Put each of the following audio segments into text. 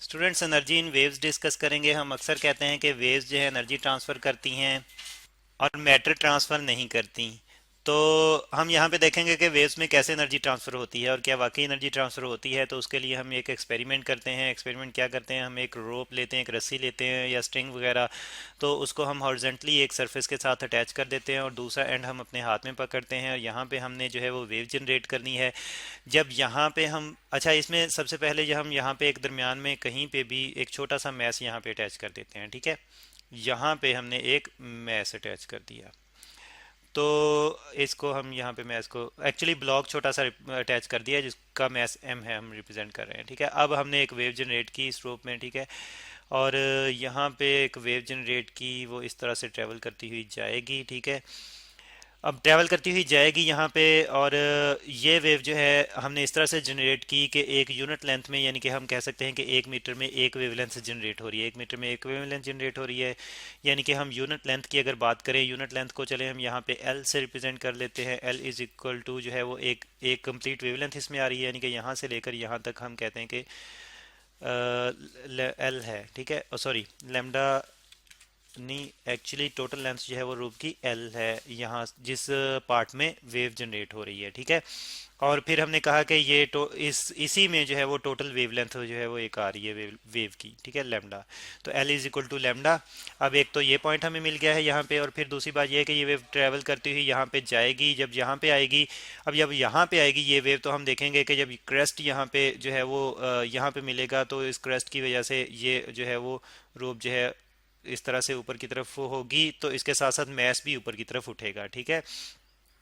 Students, energy in waves discuss करेंगे। हम अक्सर कहते हैं कि वेव्स जो है एनर्जी ट्रांसफ़र करती हैं और मैटर ट्रांसफ़र नहीं करती। तो हम यहाँ पे देखेंगे कि वेव्स में कैसे एनर्जी ट्रांसफ़र होती है और क्या वाकई एनर्जी ट्रांसफ़र होती है। तो उसके लिए हम एक एक्सपेरिमेंट करते हैं। एक्सपेरिमेंट क्या करते हैं, हम एक रोप लेते हैं, एक रस्सी लेते हैं या स्ट्रिंग वगैरह। तो उसको हम हॉरिजेंटली एक सरफेस के साथ अटैच कर देते हैं और दूसरा एंड हम अपने हाथ में पकड़ते हैं और यहाँ पे हमने जो है वो वेव जनरेट करनी है। जब यहाँ पे हम अच्छा, इसमें सबसे पहले जो हम यहाँ पे एक दरमियान में कहीं पे भी एक छोटा सा मैस यहाँ पे अटैच कर देते हैं। ठीक है, यहाँ पे हमने एक मैस अटैच कर दिया। तो इसको हम यहाँ पे मैस को एक्चुअली ब्लॉक छोटा सा अटैच कर दिया जिसका मैस एम है, हम रिप्रेजेंट कर रहे हैं। ठीक है, अब हमने एक वेव जनरेट की इस रूप में। ठीक है, और यहाँ पे एक वेव जनरेट की, वो इस तरह से ट्रेवल करती हुई जाएगी। ठीक है, अब ट्रैवल करती हुई जाएगी यहाँ पे। और ये वेव जो है हमने इस तरह से जनरेट की कि एक यूनिट लेंथ में, यानी कि हम कह सकते हैं कि 1 मीटर में एक वेवलेंथ जनरेट हो रही है। 1 मीटर में एक वेवलेंथ जनरेट हो रही है, यानी कि हम यूनिट लेंथ की अगर बात करें, यूनिट लेंथ को चले हम यहाँ पे एल से रिप्रेजेंट कर लेते हैं। एल इज इक्वल टू जो है वो एक एक कंप्लीट वेवलेंथ इसमें आ रही है, यानी कि यहाँ से लेकर यहाँ तक हम कहते हैं कि एल है। ठीक है, सॉरी, लेमडा नहीं, एक्चुअली टोटल लेंथ जो है वो रूप की एल है, यहाँ जिस पार्ट में वेव जनरेट हो रही है। ठीक है, और फिर हमने कहा कि ये इसी में जो है वो टोटल वेव लेंथ जो है वो एक आ रही है वेव की। ठीक है, लेमडा। तो L is equal to lambda. अब एक तो ये पॉइंट हमें मिल गया है यहाँ पे, और फिर दूसरी बात ये है कि ये वेव ट्रेवल करती हुई यहाँ पे जाएगी। जब यहाँ पे आएगी, अब जब यहाँ पे आएगी ये वेव, तो हम देखेंगे कि जब क्रेस्ट यहाँ पे जो है वो यहाँ पे मिलेगा, तो इस क्रेस्ट की वजह से ये जो है वो रूप जो है इस तरह से ऊपर की तरफ होगी, तो इसके साथ साथ मैस भी ऊपर की तरफ उठेगा। ठीक है,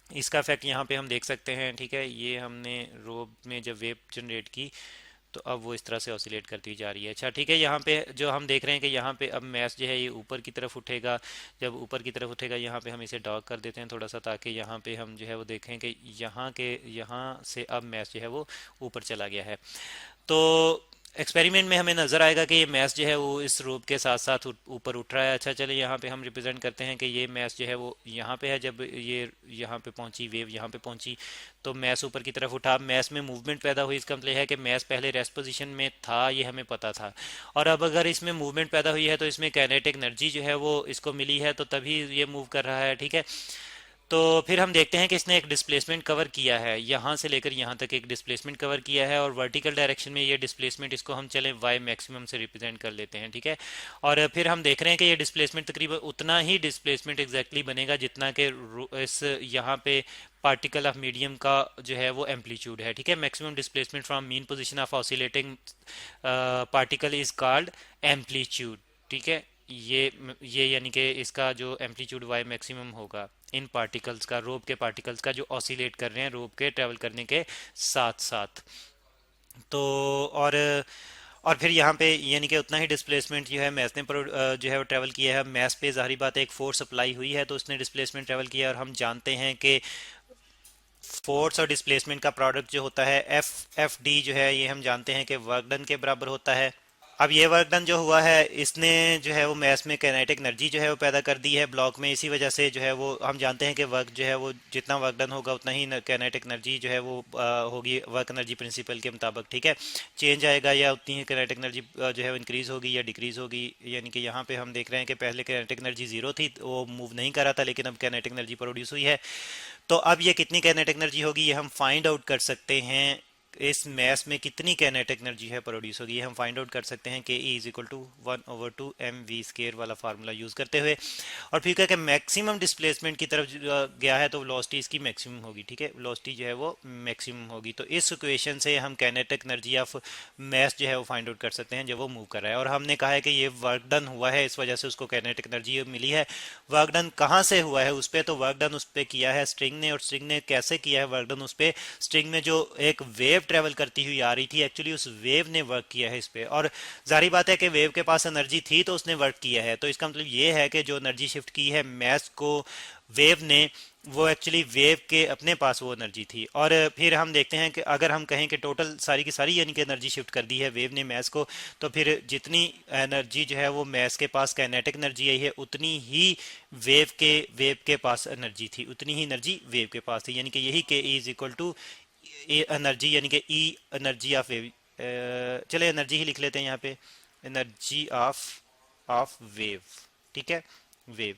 इसका इफेक्ट यहाँ पे हम देख सकते हैं। ठीक है, ये हमने रोब में जब वेव जनरेट की तो अब वो इस तरह से ऑसिलेट करती जा रही है। अच्छा ठीक है, यहाँ पे जो हम देख रहे हैं कि यहाँ पे अब मैस जो है ये ऊपर की तरफ उठेगा। जब ऊपर की तरफ उठेगा, यहाँ पे हम इसे डॉग कर देते हैं थोड़ा सा, ताकि यहाँ पे हम जो है वो देखें कि यहाँ से अब मैस जो है वो ऊपर चला गया है। तो एक्सपेरिमेंट में हमें नज़र आएगा कि ये मैस जो है वो इस रूप के साथ साथ ऊपर उठ रहा है। अच्छा चलिए, यहाँ पे हम रिप्रेजेंट करते हैं कि ये मैस जो है वो यहाँ पे है। जब ये यहाँ पे पहुंची, वेव यहाँ पे पहुंची, तो मैस ऊपर की तरफ उठा। मैस में मूवमेंट पैदा हुई, इसका मतलब है कि मैस पहले रेस्ट पोजीशन में था, ये हमें पता था। और अब अगर इसमें मूवमेंट पैदा हुई है तो इसमें काइनेटिक एनर्जी जो है वो इसको मिली है, तो तभी ये मूव कर रहा है। ठीक है, तो फिर हम देखते हैं कि इसने एक डिस्प्लेसमेंट कवर किया है, यहाँ से लेकर यहाँ तक एक डिस्प्लेसमेंट कवर किया है, और वर्टिकल डायरेक्शन में ये डिस्प्लेसमेंट, इसको हम चले वाई मैक्सिमम से रिप्रेजेंट कर लेते हैं। ठीक है, और फिर हम देख रहे हैं कि ये डिस्प्लेसमेंट तकरीबन उतना ही डिस्प्लेसमेंट एग्जैक्टली बनेगा जितना कि इस यहाँ पे पार्टिकल ऑफ मीडियम का जो है वो एम्पलीट्यूड है। ठीक है, maximum displacement from mean position of oscillating particle is called amplitude. ठीक है, ये यानी कि इसका जो एम्पलीट्यूड वाई मैक्सिमम होगा इन पार्टिकल्स का, रोब के पार्टिकल्स का जो ऑसिलेट कर रहे हैं रोब के ट्रेवल करने के साथ साथ। तो और और फिर यहाँ पे यानी कि उतना ही डिस्प्लेसमेंट जो है मैस ने जो है वो ट्रेवल किया है। मैस पे जाहिर बात है एक फोर्स अप्लाई हुई है, तो उसने डिस्प्लेसमेंट ट्रेवल किया है, और हम जानते हैं कि फोर्स और डिस्प्लेसमेंट का प्रोडक्ट जो होता है एफ एफ डी जो है, ये हम जानते हैं कि वर्क डन के बराबर होता है। अब ये वर्क डन जो हुआ है, इसने जो है वो मैस में काइनेटिक एनर्जी जो है वो पैदा कर दी है ब्लॉक में। इसी वजह से जो है वो हम जानते हैं कि वर्क जो है वो जितना वर्क डन होगा उतना ही काइनेटिक एनर्जी जो है वो होगी वर्क एनर्जी प्रिंसिपल के मुताबिक। ठीक है, चेंज आएगा या उतनी ही काइनेटिक एनर्जी जो है वो इंक्रीज होगी या डिक्रीज होगी। यानी कि यहाँ पे हम देख रहे हैं कि पहले काइनेटिक एनर्जी जीरो थी, वो मूव नहीं कर रहा था, लेकिन अब काइनेटिक एनर्जी प्रोड्यूस हुई है। तो अब ये कितनी काइनेटिक एनर्जी होगी ये हम फाइंड आउट कर सकते हैं। इस मैस में कितनी काइनेटिक एनर्जी है प्रोड्यूस होगी, ये हम फाइंड आउट कर सकते हैं कि ई इज इक्वल टू 1/2 mv² वाला फार्मूला यूज करते हुए। और फिर क्या कि मैक्सिमम डिस्प्लेसमेंट की तरफ गया है तो वेलोसिटी इसकी मैक्सिमम होगी। ठीक है, वेलोसिटी जो है वो मैक्सिमम होगी। तो इस इक्वेशन से हम काइनेटिक एनर्जी ऑफ मैस जो है वो फाइंड आउट कर सकते हैं जब वो मूव कर रहा है। और हमने कहा है कि ये वर्क डन हुआ है, इस वजह से उसको काइनेटिक एनर्जी मिली है। वर्क डन कहाँ से हुआ है उस पर, तो वर्क डन उस पर किया है स्ट्रिंग ने। और स्ट्रिंग ने कैसे किया है वर्क डन उस पर, स्ट्रिंग में जो एक वेव ट्रेवल करती हुई आ रही थी, एक्चुअली उस वेव ने वर्क किया है इस पे। और जारी बात है कि वेव के पास एनर्जी थी तो उसने वर्क किया है। तो इसका मतलब ये है कि जो एनर्जी शिफ्ट की है मैस को वेव ने, वो एक्चुअली वेव के अपने पास वो एनर्जी थी। और फिर हम देखते हैं कि अगर हम कहें कि टोटल सारी की सारी यानी कि एनर्जी शिफ्ट कर दी है वेव ने मैस को, तो फिर जितनी एनर्जी जो है वो मैस के पास काइनेटिक एनर्जी आई है, उतनी ही वेव के पास एनर्जी थी, उतनी ही एनर्जी वेव के पास थी। यानी कि यही के E is equal to energy, यानी कि ई एनर्जी ऑफ वेव चले एनर्जी ही लिख लेते हैं यहाँ पे, एनर्जी ऑफ वेव, ठीक है, वेव।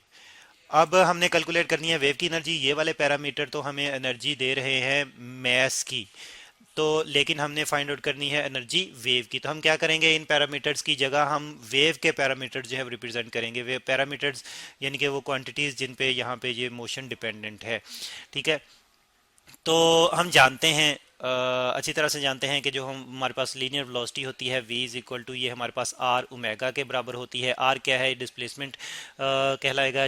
अब हमने कैलकुलेट करनी है वेव की एनर्जी। ये वाले पैरामीटर तो हमें एनर्जी दे रहे हैं मैस की, तो लेकिन हमने फाइंड आउट करनी है एनर्जी वेव की। तो हम क्या करेंगे, इन पैरामीटर्स की जगह हम वेव के पैरामीटर्स जो है रिप्रेजेंट करेंगे। वेव पैरामीटर्स यानी कि वो क्वांटिटीज जिन पे यहाँ पे ये मोशन डिपेंडेंट है, ठीक है। तो हम जानते हैं, अच्छी तरह से जानते हैं कि जो हम हमारे पास लीनियर वेलोसिटी होती है v इज इक्वल टू, ये हमारे पास r ओमेगा के बराबर होती है। r क्या है, डिस्प्लेसमेंट कहलाएगा।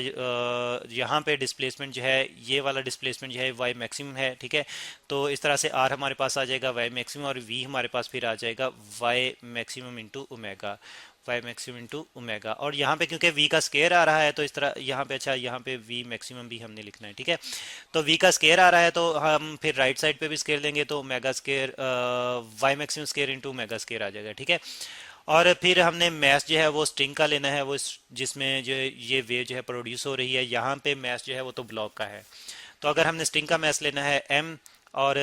यहाँ पे डिस्प्लेसमेंट जो है, ये वाला डिस्प्लेसमेंट जो है y मैक्सिमम है, ठीक है। तो इस तरह से r हमारे पास आ जाएगा y मैक्सिमम, और v हमारे पास फिर आ जाएगा y maximum into omega, Y maximum into omega. और यहाँ पे क्योंकि v का स्केयर आ रहा है तो इस तरह यहाँ पे, अच्छा यहाँ पे v मैक्सिमम भी हमने लिखना है, ठीक है। तो v का स्केयर आ रहा है तो हम फिर राइट साइड पे भी स्केयर लेंगे, तो omega square Y maximum square into omega square आ जाएगा, ठीक है। और फिर हमने मैस जो है वो स्ट्रिंग का लेना है, वो जिसमें जो ये वेव जो है प्रोड्यूस हो रही है। यहाँ पे मैस जो है वो तो ब्लॉक का है, तो अगर हमने स्ट्रिंग का मैस लेना है m, और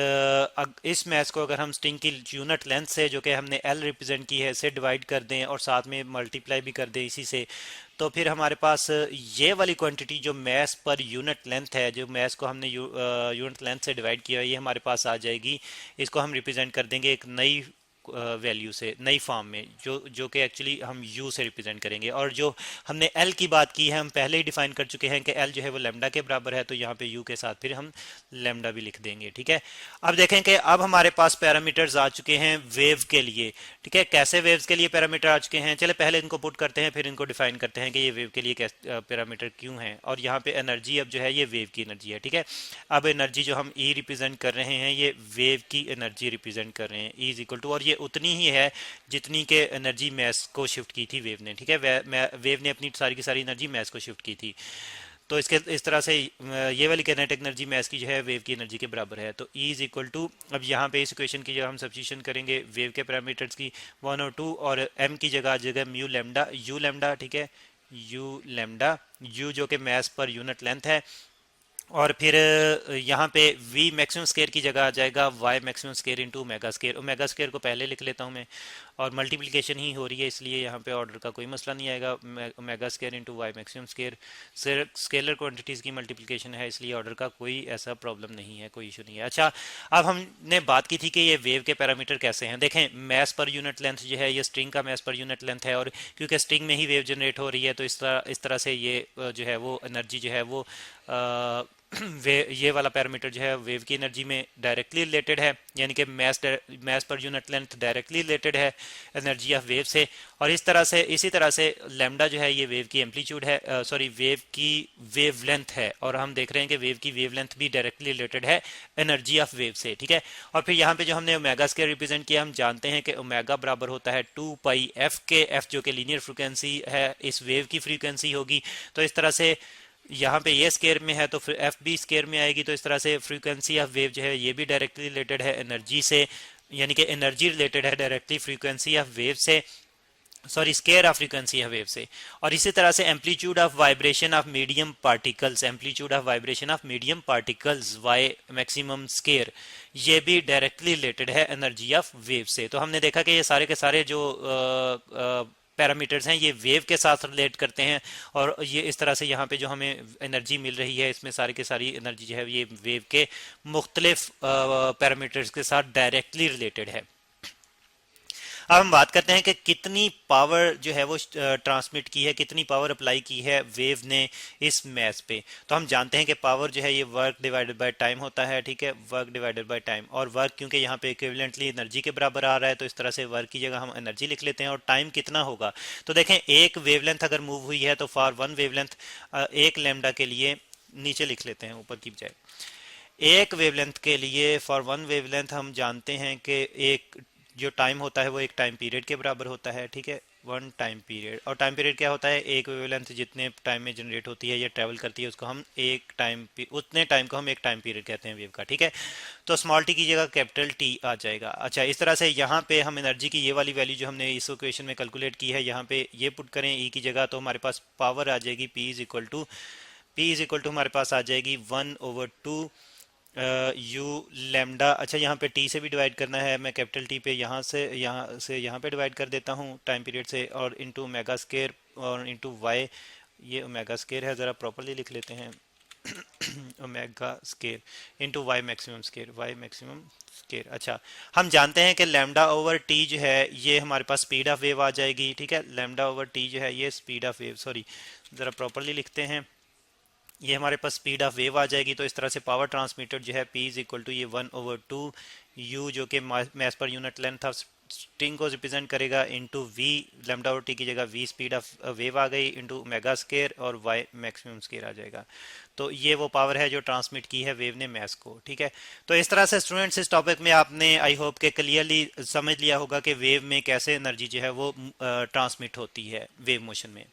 इस मैस को अगर हम स्ट्रिंग की यूनिट लेंथ से, जो कि हमने l रिप्रेजेंट की है, से डिवाइड कर दें और साथ में मल्टीप्लाई भी कर दें इसी से, तो फिर हमारे पास ये वाली क्वांटिटी जो मैस पर यूनिट लेंथ है, जो मैस को हमने यूनिट लेंथ से डिवाइड किया है, ये हमारे पास आ जाएगी। इसको हम रिप्रेजेंट कर देंगे एक नई वैल्यू से, नई फॉर्म में, जो कि एक्चुअली हम u से रिप्रेजेंट करेंगे। और जो हमने l की बात की है, हम पहले ही डिफाइन कर चुके हैं कि l जो है वो लैम्डा के बराबर है, तो यहाँ पे u के साथ फिर हम लैम्डा भी लिख देंगे, ठीक है। अब देखें कि अब हमारे पास पैरामीटर्स आ चुके हैं वेव के लिए, ठीक है। कैसे वेव्स के लिए पैरामीटर आ चुके हैं, चले पहले इनको पुट करते हैं, फिर इनको डिफाइन करते हैं कि ये वेव के लिए पैरामीटर क्यों है। और यहाँ पे एनर्जी अब जो है ये वेव की एनर्जी है, ठीक है। अब एनर्जी जो हम E रिप्रेजेंट कर रहे हैं, ये वेव की एनर्जी रिप्रेजेंट कर रहे हैं, E इज इक्वल टू, और ये उतनी ही है जितनी के एनर्जी मैस को शिफ्ट की थी वेव ने, ठीक है। वेव ने अपनी सारी की सारी एनर्जी मैस को शिफ्ट की थी। तो इसके इस तरह से ये वाली काइनेटिक एनर्जी मैस की जो है वेव की एनर्जी के बराबर है। तो E इज इक्वल टू, अब यहाँ पे इस इक्वेशन की जब हम सब्स्टिट्यूशन करेंगे वेव के पैरामीटर्स की 1 और 2, और m की जगह आ जाएगा म्यू लैम्डा, u लैम्डा, ठीक है, u लैम्डा, u जो कि मैस पर यूनिट लेंथ है। और फिर यहाँ पे v मैक्सिमम स्केयर की जगह आ जाएगा y maximum square into omega square. Omega square को पहले लिख लेता हूँ मैं, और मल्टीप्लिकेशन ही हो रही है इसलिए यहाँ पे ऑर्डर का कोई मसला नहीं आएगा। Omega square into Y maximum square, scalar quantities की मल्टीप्लिकेशन है इसलिए ऑर्डर का कोई ऐसा प्रॉब्लम नहीं है, कोई इशू नहीं है। अच्छा, अब हमने बात की थी कि ये वेव के पैरामीटर कैसे हैं। देखें, मैस पर यूनिट लेंथ जो है, ये स्ट्रिंग का मैस पर यूनिट लेंथ है, और क्योंकि स्ट्रिंग में ही वेव जनरेट हो रही है तो इस तरह से ये जो है वो एनर्जी जो है वो ये वाला पैरामीटर जो है वेव की एनर्जी में डायरेक्टली रिलेटेड है, यानी कि mass per unit length directly related है एनर्जी ऑफ वेव से। और इसी तरह से लैम्डा जो है ये वेव की एम्पलीट्यूड है, सॉरी वेव की वेव लेंथ है, और हम देख रहे हैं कि वेव की वेव लेंथ भी डायरेक्टली रिलेटेड है एनर्जी ऑफ वेव से, ठीक है। और फिर यहाँ पे जो हमने ओमेगा स्क्वायर रिप्रेजेंट किया, हम जानते हैं कि ओमेगा बराबर होता है 2 पाई एफ के, एफ जो कि लीनियर फ्रीक्वेंसी है इस वेव की फ्रीक्वेंसी होगी। तो इस तरह से यहाँ पे ये स्केयर में है तो फिर एफ भी स्केयर में आएगी, तो इस तरह से फ्रीक्वेंसी ऑफ वेव जो है ये भी डायरेक्टली रिलेटेड है एनर्जी से, यानी कि एनर्जी रिलेटेड है डायरेक्टली फ्रीक्वेंसी ऑफ वेव से, sorry square of frequency of wave से। और इसी तरह से amplitude of vibration of medium particles, amplitude of vibration of medium particles Y maximum square, ये भी डायरेक्टली रिलेटेड है एनर्जी ऑफ वेव से। तो हमने देखा कि ये सारे के सारे जो पैरामीटर्स हैं ये वेव के साथ रिलेट करते हैं, और ये इस तरह से यहाँ पे जो हमें एनर्जी मिल रही है इसमें सारी की सारी एनर्जी जो है ये वेव के मुख्तलिफ पैरामीटर्स के साथ डायरेक्टली रिलेटेड है। अब हम बात करते हैं कि कितनी पावर जो है वो ट्रांसमिट की है, कितनी पावर अप्लाई की है वेव ने इस मैस पे। तो हम जानते हैं कि पावर जो है ये वर्क डिवाइडेड बाय टाइम होता है, ठीक है, वर्क डिवाइडेड बाय टाइम। और वर्क क्योंकि यहाँ पे इक्विवेलेंटली एनर्जी के बराबर आ रहा है तो इस तरह से वर्क की जगह हम एनर्जी लिख लेते हैं। और टाइम कितना होगा, तो देखें एक वेवलेंथ अगर मूव हुई है तो फॉर वन वेवलेंथ, एक लैम्डा के लिए, नीचे लिख लेते हैं ऊपर की बजाय, एक वेवलेंथ के लिए फॉर वन वेवलेंथ हम जानते हैं कि एक जो टाइम होता है वो एक टाइम पीरियड के बराबर होता है, ठीक है, वन टाइम पीरियड। और टाइम पीरियड क्या होता है, एक वेवलेंथ जितने टाइम में जनरेट होती है या ट्रैवल करती है उसको हम एक टाइम, उतने टाइम को हम एक टाइम पीरियड कहते हैं वेव का, ठीक है। तो स्मॉल टी की जगह कैपिटल टी आ जाएगा। अच्छा, इस तरह से यहाँ पे हम एनर्जी की ये वाली वैल्यू जो हमने इस इक्वेशन में कैलकुलेट की है यहाँ पे ये पुट करें ई की जगह, तो हमारे पास पावर आ जाएगी पी इज इक्वल टू हमारे पास आ जाएगी 1/2 यू लेमडा, अच्छा यहाँ पे टी से भी डिवाइड करना है, मैं कैपिटल टी पे यहाँ से यहाँ पे डिवाइड कर देता हूँ टाइम पीरियड से, और इनटू ओमेगा स्केयर और इनटू वाई, ये ओमेगा स्केयर है, ज़रा प्रॉपरली लिख लेते हैं omega square into Y maximum square. अच्छा, हम जानते हैं कि लैम्डा ओवर टी जो है ये हमारे पास स्पीड ऑफ वेव आ जाएगी, ठीक है, लैम्डा ओवर टी जो है ये स्पीड ऑफ वेव, सॉरी ज़रा प्रॉपरली लिखते हैं, ये हमारे पास स्पीड ऑफ वेव आ जाएगी। तो इस तरह से पावर ट्रांसमीटर जो है P इज इक्वल टू ये 1/2 U, जो कि mass per unit length of string को रिप्रेजेंट करेगा, इनटू V, लैम्डा और टी की जगह V स्पीड ऑफ वेव आ गई, इनटू ओमेगा स्केयर और Y मैक्सिमम स्केयर आ जाएगा। तो ये वो पावर है जो ट्रांसमिट की है वेव ने मैस को, ठीक है। तो इस तरह से स्टूडेंट्स इस टॉपिक में आपने आई होप के क्लियरली समझ लिया होगा कि वेव में कैसे एनर्जी जो है वो ट्रांसमिट होती है वेव मोशन में।